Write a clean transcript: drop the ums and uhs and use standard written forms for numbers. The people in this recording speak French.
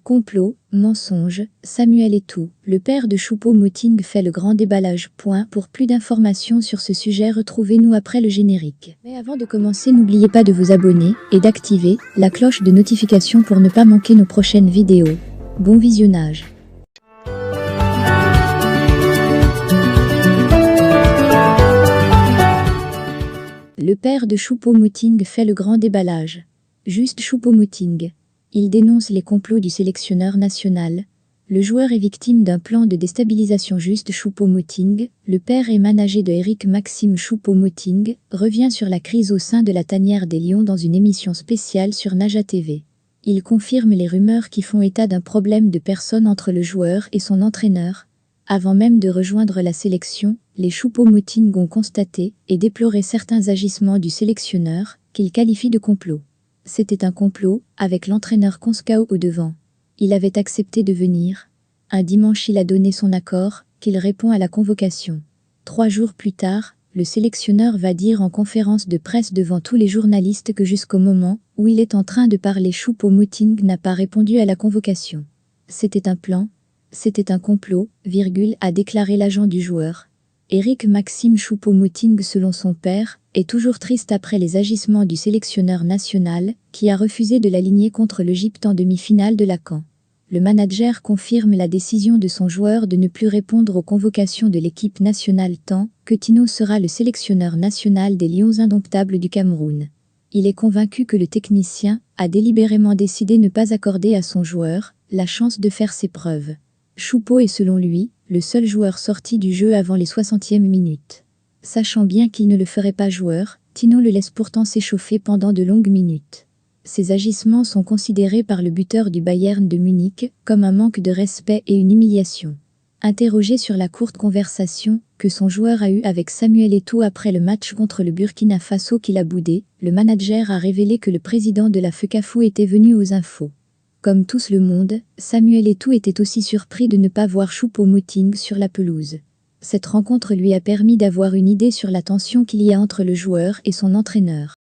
Complot, mensonge, Samuel Eto'o, le père de Choupo-Moting fait le grand déballage. Pour plus d'informations sur ce sujet, retrouvez-nous après le générique. Mais avant de commencer, n'oubliez pas de vous abonner et d'activer la cloche de notification pour ne pas manquer nos prochaines vidéos. Bon visionnage. Le père de Choupo-Moting fait le grand déballage. Juste Choupo-Moting. Il dénonce les complots du sélectionneur national. Le joueur est victime d'un plan de déstabilisation. Juste Choupo-Moting, le père et manager de Eric Maxime Choupo-Moting, revient sur la crise au sein de la tanière des Lions dans une émission spéciale sur Naja TV. Il confirme les rumeurs qui font état d'un problème de personnes entre le joueur et son entraîneur. Avant même de rejoindre la sélection, les Choupo-Moting ont constaté et déploré certains agissements du sélectionneur, qu'ils qualifient de complot. C'était un complot, avec l'entraîneur Conscao au devant. Il avait accepté de venir. Un dimanche, il a donné son accord, qu'il répond à la convocation. 3 jours plus tard, le sélectionneur va dire en conférence de presse devant tous les journalistes que jusqu'au moment où il est en train de parler, Choupo-Moting n'a pas répondu à la convocation. C'était un plan, c'était un complot, a déclaré l'agent du joueur. Eric Maxime Choupo-Moting, selon son père, est toujours triste après les agissements du sélectionneur national, qui a refusé de l'aligner contre l'Égypte en demi-finale de la CAN. Le manager confirme la décision de son joueur de ne plus répondre aux convocations de l'équipe nationale tant que Tino sera le sélectionneur national des Lions indomptables du Cameroun. Il est convaincu que le technicien a délibérément décidé de ne pas accorder à son joueur la chance de faire ses preuves. Choupo est selon lui le seul joueur sorti du jeu avant les 60e minutes. Sachant bien qu'il ne le ferait pas joueur, Tino le laisse pourtant s'échauffer pendant de longues minutes. Ces agissements sont considérés par le buteur du Bayern de Munich comme un manque de respect et une humiliation. Interrogé sur la courte conversation que son joueur a eue avec Samuel Eto'o après le match contre le Burkina Faso qu'il a boudé, le manager a révélé que le président de la FECAFOOT était venu aux infos. Comme tous le monde, Samuel Eto'o était aussi surpris de ne pas voir Choupo-Moting sur la pelouse. Cette rencontre lui a permis d'avoir une idée sur la tension qu'il y a entre le joueur et son entraîneur.